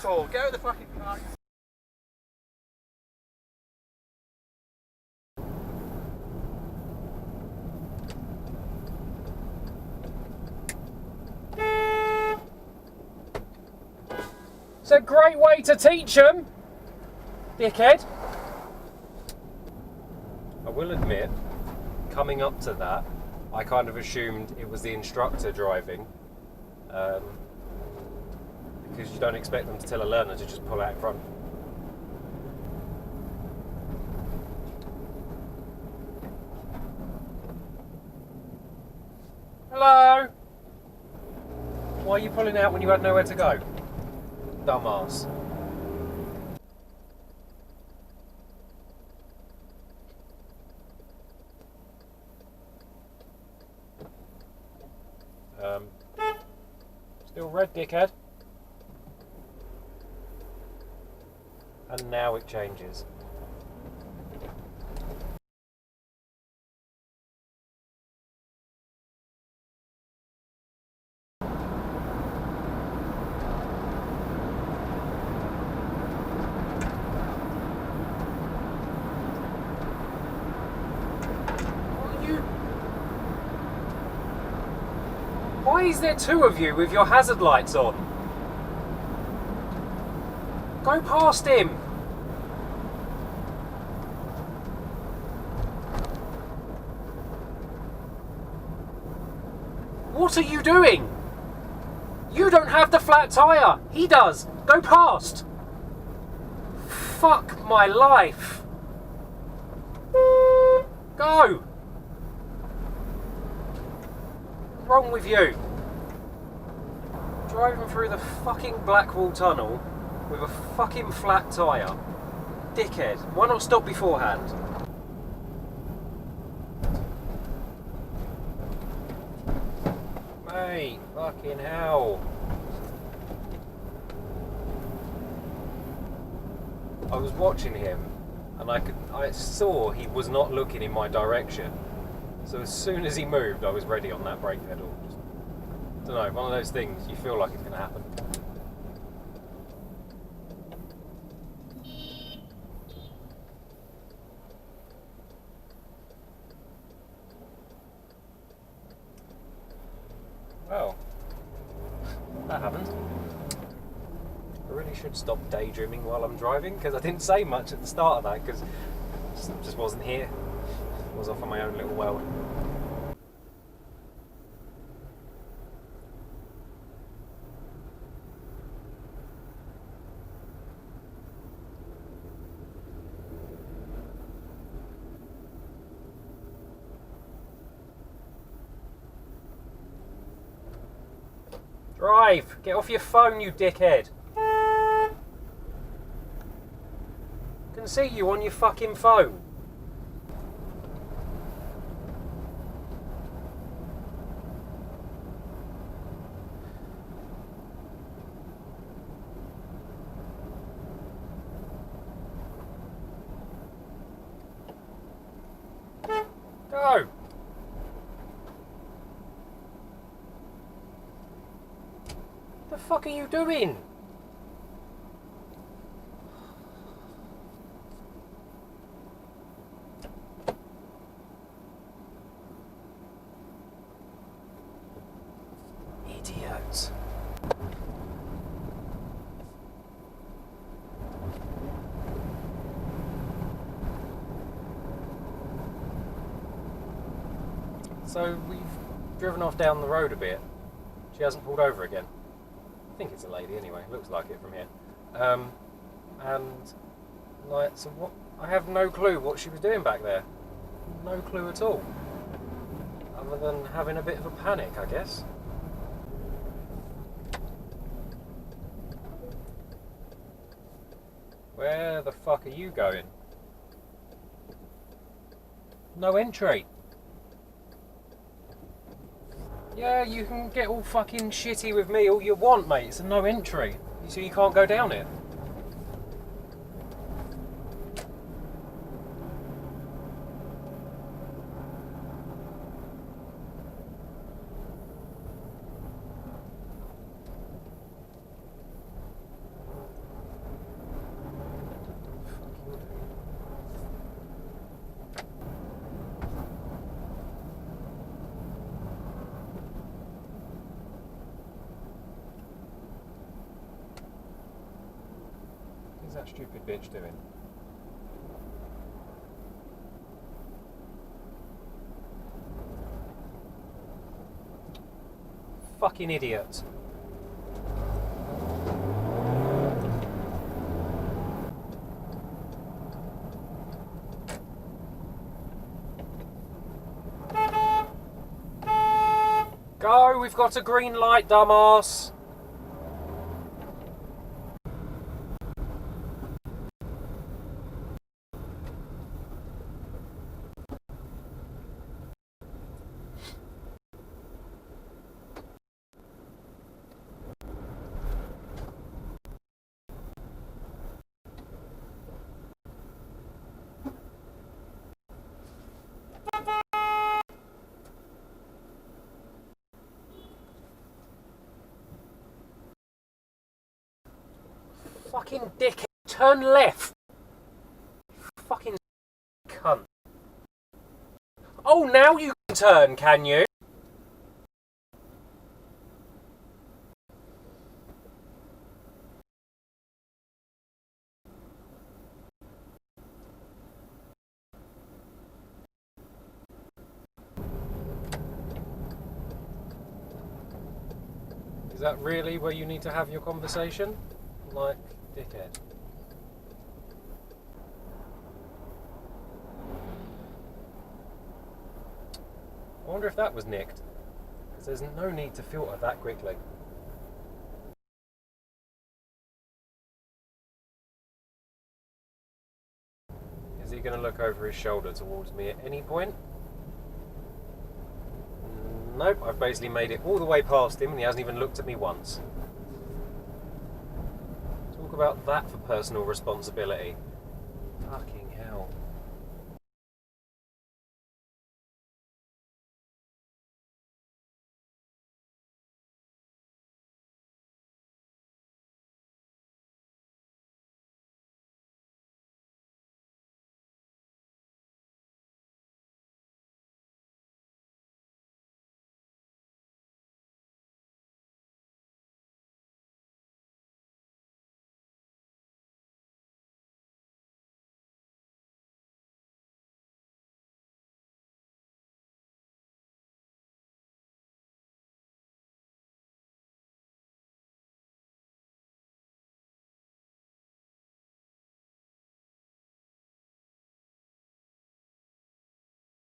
for? Get out of the fucking car. It's a great way to teach them, dickhead. I will admit, coming up to that, I kind of assumed it was the instructor driving, because you don't expect them to tell a learner to just pull out in front. Hello? Why are you pulling out when you had nowhere to go? Dumbass. Still red, dickhead. And now it changes. Why is there two of you with your hazard lights on? Go past him! What are you doing? You don't have the flat tyre! He does! Go past! Fuck my life! Go! What's wrong with you? Driving through the fucking Blackwall Tunnel with a fucking flat tyre. Dickhead. Why not stop beforehand? Mate, fucking hell. I was watching him and I saw he was not looking in my direction. So as soon as he moved, I was ready on that brake pedal. Just, don't know, one of those things you feel like it's going to happen. Well, that happened. I really should stop daydreaming while I'm driving, because I didn't say much at the start of that, because I just wasn't here. I was off on my own little world. Drive! Get off your phone, you dickhead! I can see you on your fucking phone. Go! What the fuck are you doing? Idiot. So we've driven off down the road a bit. She hasn't pulled over again. I think it's a lady anyway, looks like it from here. And like, so what? I have no clue what she was doing back there. No clue at all. Other than having a bit of a panic, I guess. Where the fuck are you going? No entry. Yeah, you can get all fucking shitty with me all you want, mate. It's a no entry. So you can't go down it. that stupid bitch doing? Fucking idiot. Go, we've got a green light, dumbass. Fucking dickhead, turn left. Fucking cunt. Oh, now you can turn, can you? Is that really where you need to have your conversation? Like, dickhead. I wonder if that was nicked. Because there's no need to filter that quickly. Is he going to look over his shoulder towards me at any point? Nope, I've basically made it all the way past him and he hasn't even looked at me once. Talk about that for personal responsibility.